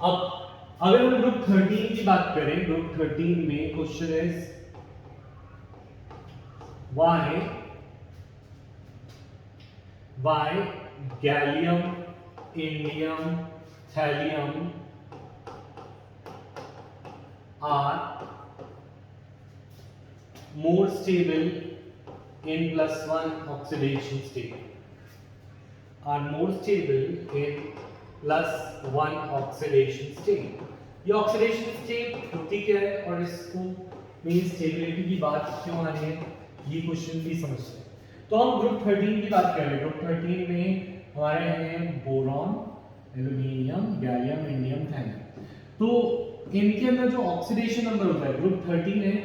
अब अगर हम ग्रुप 13 की बात करें, ग्रुप 13 में question is why gallium, indium, thallium are more stable in +1 oxidation state, are more stable in +1 oxidation state. ये ऑक्सीडेशन स्टेट होती क्या है और इसको मेन स्टेबिलिटी की बात क्यों आ रही है, ये क्वेश्चन भी समझते हैं। तो हम ग्रुप 13 की बात करें। ग्रुप 13 में हमारे हैं boron, aluminium, gallium, indium, thallium. तो इनके अंदर जो ऑक्सीडेशन नंबर होता है, ग्रुप 13 है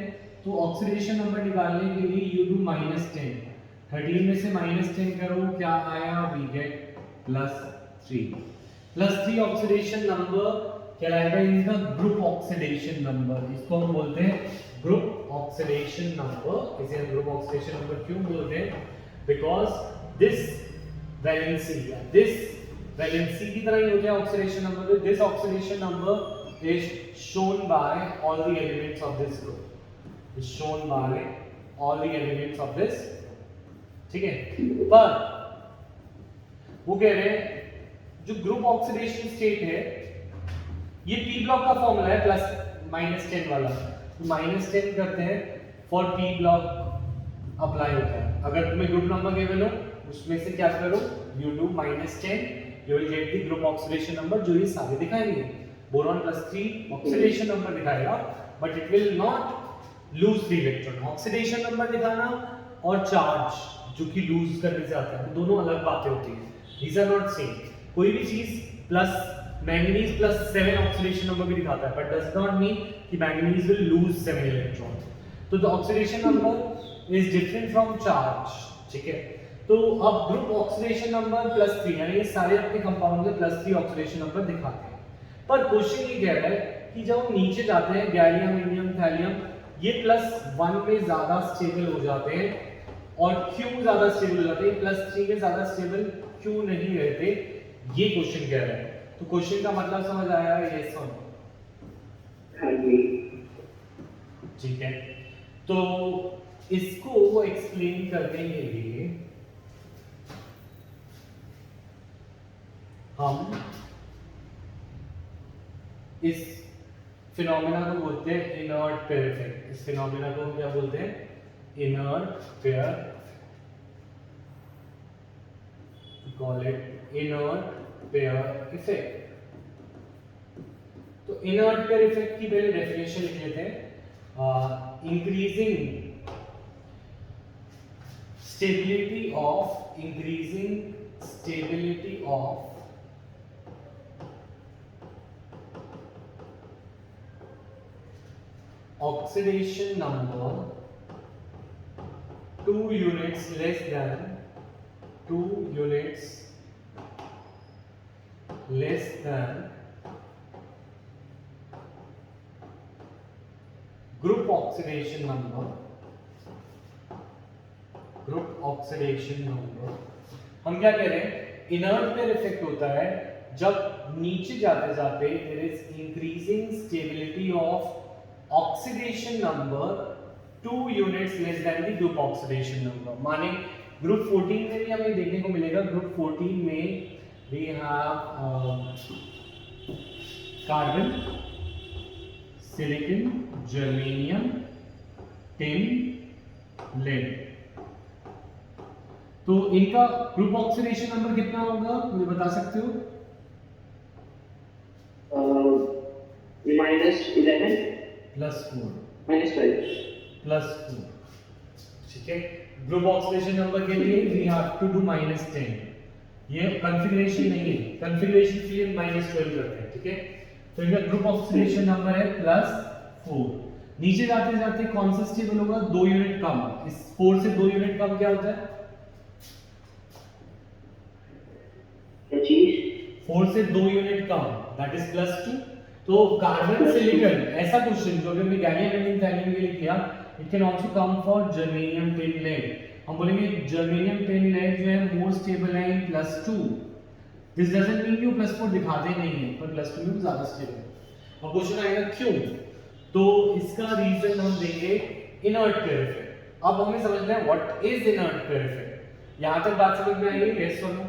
तो ऑक्सीडेशन नंबर निकालने के लिए यू डू -10। 13 में से -10 करो, क्या आया, वी गेट +3। +3 ऑक्सीडेशन नंबर कहलाएगा इनका ग्रुप ऑक्सीडेशन नंबर। इसको हम बोलते हैं ग्रुप ऑक्सीडेशन नंबर। इसे हम ग्रुप ऑक्सीडेशन नंबर क्यों बोलते हैं? बिकॉज दिस वैलेंसी की तरह ही होता है oxidation number. This oxidation number is shown by all the elements of this group, is shown by all the elements of this। ठीक है, पर वो कह रहे हैं जो ग्रुप ऑक्सीडेशन स्टेट है ये पी ब्लॉक का फॉर्मूला है +10 वाला, तो -10 करते हैं फॉर पी ब्लॉक अप्लाई होता है। अगर तुम्हें ग्रुप नंबर गिवन हो उसमें से क्या करो, you do -10, you will get the group oxidation number जो ये सारे दिखाएंगे। बोरॉन +3 ऑक्सीडेशन नंबर दिखाएगा but it will not lose the electron. Oxidation number दिखाना और चार्ज जो कि लूज करने से आता है, तो दोनों अलग बातें होती हैं। These are not same. कोई भी चीज प्लस मैंगनीज +7 ऑक्सीडेशन नंबर भी दिखाता है बट डज नॉट मीन कि मैंगनीज विल लूज 7 इलेक्ट्रॉन। तो the oxidation number is different from charge. ठीक है, तो अब ग्रुप ऑक्सीडेशन नंबर +3 यानी ये सारे अपने कंपाउंड में +3 ऑक्सीडेशन नंबर दिखाते हैं। पर क्वेश्चन ये कह रहा है कि जब हम नीचे जाते हैं गैलियम, इंडियम, थैलियम ये +1 में ज्यादा स्टेबल हो जाते हैं, और क्यों ज्यादा स्टेबल हो जाते हैं, +3 में ज्यादा स्टेबल क्यों नहीं रहते, ये क्वेश्चन कह रहा है। तो क्वेश्चन का मतलब समझ आया है? यस और नो? ठीक है, तो इसको एक्सप्लेन करने के लिए हम इस फिनोमेना को बोलते हैं इनर्ट पेयर इफेक्ट। इस फिनोमेना को हम क्या बोलते हैं? Inert pair, call it inert pair effect. तो इनर्ट पेयर इफेक्ट की पहले डेफिनेशन लिख लेते हैं। Increasing stability of oxidation number 2 units less than 2 units less than group oxidation number हम क्या कह रहे हैं? इनर्ट पेयर इफेक्ट होता है जब नीचे जाते जाते there is increasing stability of oxidation number 2 units less than the group oxidation number. माने ग्रुप 14 में भी हमें देखने को मिलेगा। ग्रुप 14 में we have carbon, silicon, germanium, tin, lead. तो इनका ग्रुप ऑक्सीडेशन नंबर कितना होगा, मुझे बता सकते हो? -11 +4 -5 +4। ठीक है, ग्रुप ऑक्सीडेशन नंबर के लिए वी हैव टू डू -10। ये कॉन्फ़िगरेशन नहीं है, कॉन्फ़िगरेशन के लिए -12 करते हैं। ठीक है, तो इनका ग्रुप ऑक्सीडेशन नंबर है +4। नीचे जाते जाते कौन सा स्टेबल होगा? 2 यूनिट कम। इस 4 से 2 यूनिट कम क्या होता है? 4 से 2 यूनिट कम, दैट इज +2। तो कार्बन, सिलिकॉन, ऐसा क्वेश्चन जो हमने गैलियम, इंडियम, थैलियम के लिए किया, it can also come for germanium, tin, lead. हम बोलेंगे जर्मेनियम, टिन, लेड जो है मोर स्टेबल है इन +2 दिस डजंट मीन कि वो +4 दिखाते नहीं है, पर +2 में ज्यादा स्टेबल है। अब क्वेश्चन आएगा क्यों, तो इसका रीजन हम देंगे इनर्ट पेरिफेर। अब हमें समझना है व्हाट इज इनर्ट पेरिफेर। यहां तक बात समझ में आई है? यस और नो?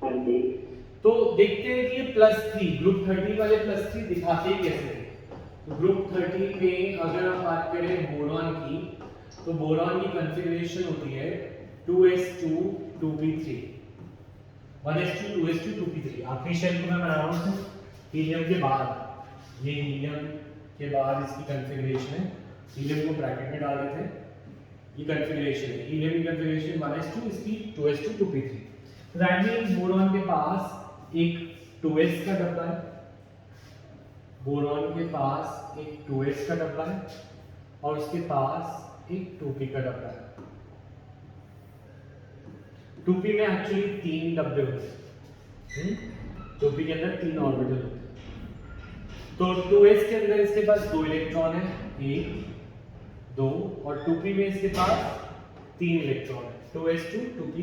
हाँ जी। तो देखते हैं कि ये +3 ग्रुप 13 वाले +3 दिखाते कैसे हैं। तो ग्रुप 13 में अगर हम बात करें बोरॉन की, तो बोरॉन की कॉन्फ़िगरेशन होती है 2s2 2p3, 1s2 2s2 2p3। आखिरी शेल को मैं बना रहा हूँ हीलियम के बाद, ये हीलियम के बाद इसकी कॉन्फ़िगरेशन है। हीलियम को ब्रैकेट में डाल देते हैं, ये कॉन्फ़िगरेशन है हीलियम की कॉन्फ़िगरेशन 1s2, इसकी 2s2 2p3। तो दैट मींस बोरॉन के पास एक 2s का डब्बा है, बोरॉन के पास एक 2s का डब्बा है और उसके पास एक 2p का डब्बा है। 2p में एक्चुअली 3 डब्बे होते हैं, 2p के अंदर 3 ऑर्बिटल होते हैं। तो 2s के अंदर इसके पास 2 इलेक्ट्रॉन है, 1 2, और 2p में इसके पास 3 इलेक्ट्रॉन है, 2s2 2p,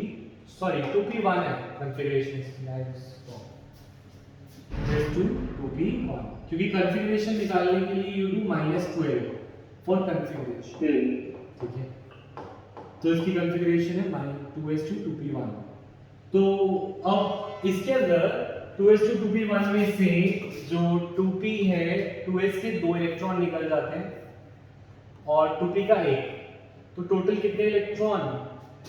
सॉरी 2p1 है कॉन्फ़िगरेशन इसकी, 2s2 2p1, क्योंकि कॉन्फ़िगरेशन निकालने के लिए यू डू -12 फॉर कॉन्फ़िगरेशन, ठीक है। तो इसकी कॉन्फ़िगरेशन है 2s2 2p1। तो अब इसके अंदर 2s2 2p1 में से जो 2p है, 2s के 2 इलेक्ट्रॉन निकल जाते हैं और 2p का 1, तो टोटल कितने इलेक्ट्रॉन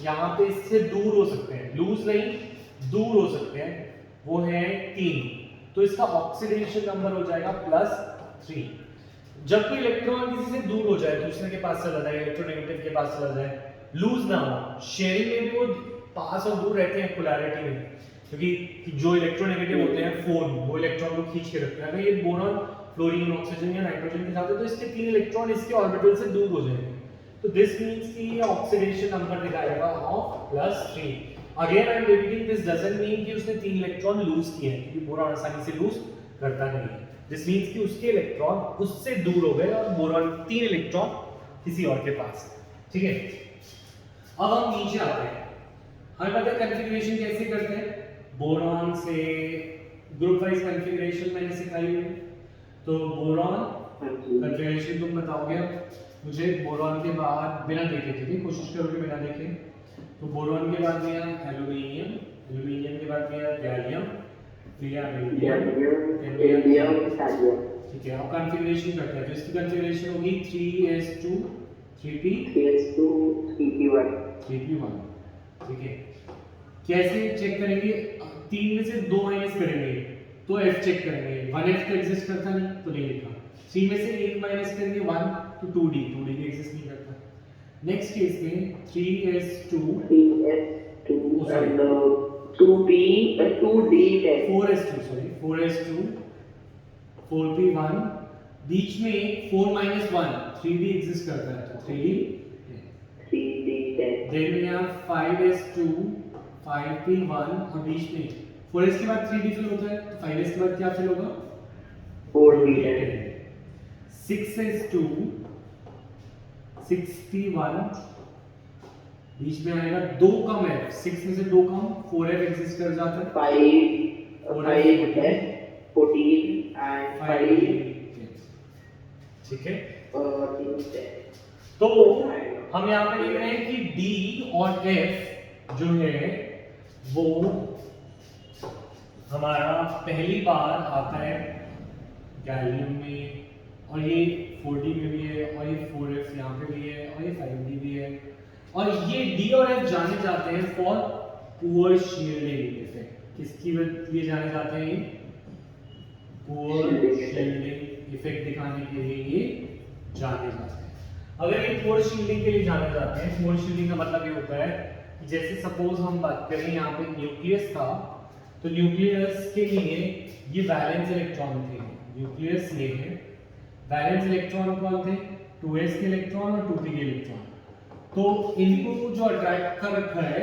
यहाँ पे इससे दूर हो सकते हैं, लूज नहीं दूर हो सकते हैं, वो है 3। तो इसका ऑक्सीडेशन नंबर हो जाएगा +3। जब कोई इलेक्ट्रॉन किसी से दूर हो जाए, दूसरे के पास चला जाए, इलेक्ट्रोनेगेटिव के पास चला जाए, लूज ना हो, शेयरिंग में भी वो पास और दूर रहते हैं पोलैरिटी में, क्योंकि जो इलेक्ट्रोनेगेटिव होते हैं फोन, वो इलेक्ट्रॉन को खींच के रखते हैं। अगर ये बोरॉन फ्लोरीन ऑक्सीजन या नाइट्रोजन के साथ है, तो इसके 3 इलेक्ट्रॉन इसके ऑर्बिटल से दूर हो जाएंगे। तो दिस मींस कि ये ऑक्सीडेशन नंबर दिखाएगा of +3। Again I am repeating, this doesn't mean कि उसने 3 इलेक्ट्रॉन लूज किए हैं, क्योंकि बोरॉन आसानी से लूज करता नहीं है। दिस मींस कि उसके इलेक्ट्रॉन उससे दूर हो गए और बोरॉन 3 इलेक्ट्रॉन किसी और के पास है, ठीक है। अब हम नीचे आते हैं, हमें पता है कॉन्फ़िगरेशन कैसे करते हैं, बोरॉन से ग्रुप वाइज कॉन्फ़िगरेशन मैंने सिखाई हुई है। तो बोरॉन कॉन्फ़िगरेशन तुम बताओगे अब मुझे, बोरॉन के बाद बिना देखे, ठीक है, कोशिश करोगे बिना देखे। तो बोरॉन के बाद लिया एल्यूमिनियम, एल्यूमिनियम के बाद लिया गैलियम, लिया इंडियम, ठीक है। अब कॉन्फ़िगरेशन करते हैं, तो इसकी कॉन्फ़िगरेशन होगी 3s2 3p 3s2 3p1, ठीक है। कैसे चेक करेंगे, 3 में से 2 माइनस करेंगे तो f चेक करेंगे, 1f तो एग्जिस्ट करता नहीं तो नहीं लिखा, 3 में से 1 माइनस करेंगे 1 तो 2d भी एग्जिस्ट नहीं करता। नेक्स्ट केस में 3s2 and 2p 2d 4s2 sorry 4s2 4p1, बीच में 4 माइनस 1 3d एग्जिस्ट करता है, तो 3d 10। Then we have 5s2 5p1, और बीच में 4s के बाद 3d फिल होता है, तो 5s के बाद क्या फिल होगा 4d 6s2 6p1, बीच में आएगा 2 कम है, 6 में से 2 कम 4f एग्जिस्ट कर जाता है, 5 14 and 5 ठीक है। 10। तो हम यहाँ पे देख रहे हैं कि D और F जो है वो हमारा पहली बार आता है गैलियम में, और ये 4d में भी है, और ये 4f यहाँ पे भी है, और ये 5d भी है, और ये D और F जाने जाते हैं फॉर पुअर शील्डिंग इफेक्ट। किसकी लिए जाने जाते हैं, पुअर शील्डिंग इफेक्ट दिखाने के लिए ये जाने जाते हैं। अगर ये पुअर शील्डिंग के लिए जाने जाते हैं, पुअर शील्डिंग का मतलब ये होता है कि जैसे सपोज हम बात करें यहाँ पे न्यूक्लियस था, तो न्यूक्लियस के लिए ये वैलेंस इलेक्ट्रॉन थे, न्यूक्लियस ये है, वैलेंस इलेक्ट्रॉन कौन थे 2s के इलेक्ट्रॉन और 2p के इलेक्ट्रॉन, तो इनको जो अट्रैक्ट कर रखा है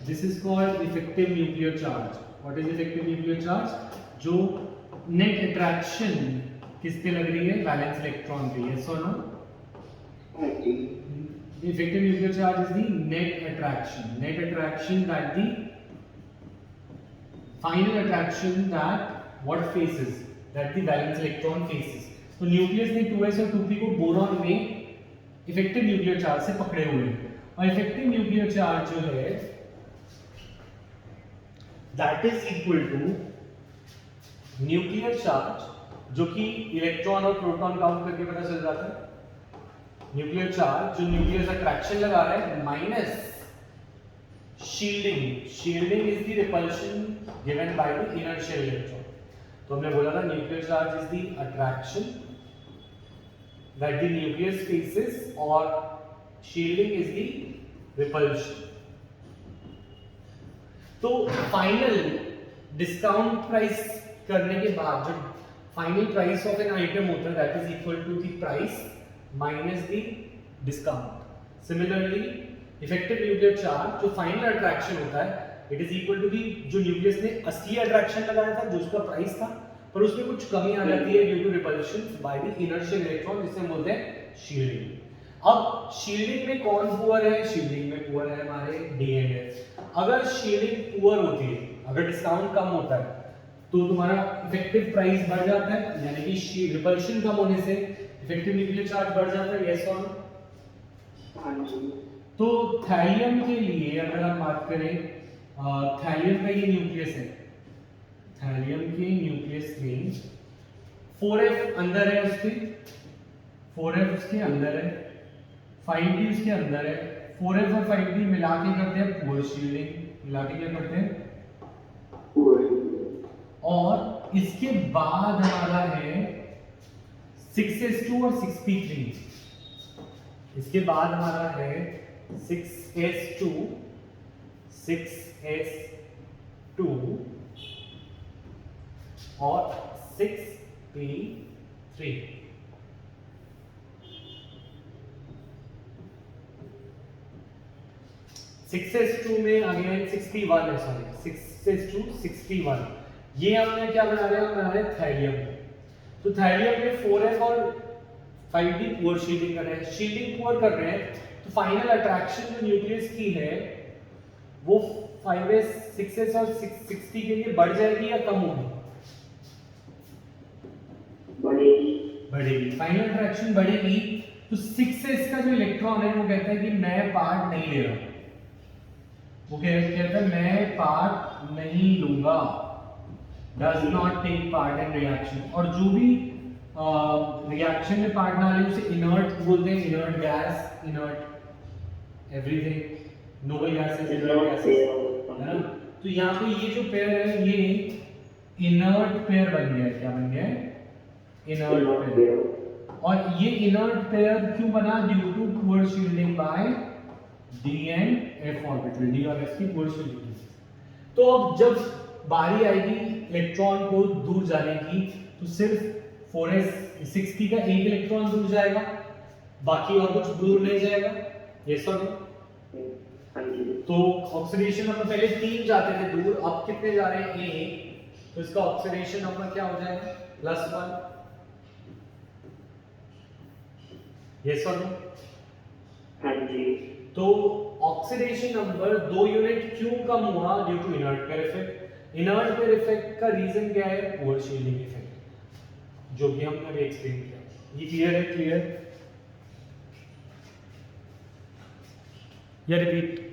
this is called effective nuclear charge. What is effective nuclear charge, जो नेट अट्रैक्शन किस पे लग रही है, वैलेंस इलेक्ट्रॉन पे, यस और no. Effective nuclear charge is the net attraction that the final attraction that what faces, that the valence electron faces. तो nucleus ने 2s और 2p को बोरॉन में इफेक्टिव न्यूक्लियर चार्ज से पकड़े हुए हैं, और इफेक्टिव न्यूक्लियर चार्ज जो है that is equal to nuclear charge, जो कि इलेक्ट्रॉन और प्रोटॉन काउंट करके पता चल जाता है, न्यूक्लियर चार्ज जो न्यूक्लियस अट्रैक्शन लगा रहा है minus shielding, shielding is the repulsion given by the inertial electron. तो हमने बोला था nuclear charge is the attraction that the nucleus faces और शील्डिंग इज द रिपल्शन। तो फाइनल डिस्काउंट प्राइस करने के बाद जो final price of an item होता है that is equal to the price minus the discount. Similarly effective nuclear charge जो final attraction होता है it is equal to the जो न्यूक्लियस ने असली अट्रैक्शन लगाया था जो उसका प्राइस था, पर उसमें कुछ कमी आ जाती है due to repulsion by the inertial electron, जिसे हम बोलते हैं शील्डिंग। अब शील्डिंग में कौन पुअर है? शील्डिंग में पुअर है हमारे डीएनए। अगर शील्डिंग पुअर होती है, अगर डिस्काउंट कम होता है तो तुम्हारा इफेक्टिव प्राइस बढ़ जाता है, यानी कि रिपल्शन कम होने से इफेक्टिव न्यूक्लियर चार्ज बढ़ जाता है। यस और नो? हाँ जी। तो थैलियम के लिए अगर हम बात करें, थैलियम का ये न्यूक्लियस है, थैलियम के न्यूक्लियस में 4f अंदर है, उसके 4f उसके अंदर है, 5d उसके अंदर है। 4f और 5d मिला के करते हैं पुअर शील्डिंग, मिला के क्या करते हैं? और इसके बाद हमारा है 6s2 और 6p3। इसके बाद हमारा है 6s2 और 6p3। सिक्स में अगेन 6p1 है, सॉरी 6s2 6p1। ये हमने क्या बना रहे हैं? हम बना रहे हैं थैलियम। तो थैलियम में 4f और 5d पुअर शील्डिंग कर रहे हैं, शील्डिंग पुअर कर रहे हैं, तो फाइनल अट्रैक्शन जो न्यूक्लियस की है वो 5s 6s और 6p के लिए बढ़ जाएगी या कम होगी? बढ़ेगी। फाइनल अट्रैक्शन बढ़ेगी तो 6s का जो इलेक्ट्रॉन है वो कहता है कि मैं पार्ट नहीं ले रहा, वो कहता है मैं पार्ट नहीं लूंगा, does not take part in reaction. और जो भी रिएक्शन में पार्ट ना ले उसे इनर्ट बोलते हैं, inert gas, inert everything, noble gases, inert gases, है ना। तो यहाँ पे ये जो पेयर है ये इनर्ट पेयर बन गया है। क्या बन गया है? Inert pair. और ये इनर्ट पेयर क्यों बना? Due to poor shielding by d and f orbital, d और f की पुअर शील्डिंग। तो अब जब बारी आएगी इलेक्ट्रॉन को दूर जाने की तो सिर्फ 4s 6p का एक इलेक्ट्रॉन दूर जाएगा, बाकी और कुछ दूर नहीं जाएगा। ये सब तो ऑक्सीडेशन नंबर पहले 3 जाते थे दूर, अब कितने जा रहे हैं? 1। तो इसका ऑक्सीडेशन नंबर क्या हो जाएगा? +1। यस और नो? हाँ जी। तो ऑक्सीडेशन नंबर 2 यूनिट क्यों कम हुआ? Due to inert pair effect. Inert pair effect का रीजन क्या है? पुअर शील्डिंग इफेक्ट, जो कि हमने अभी एक्सप्लेन किया। ये क्लियर है? क्लियर या रिपीट?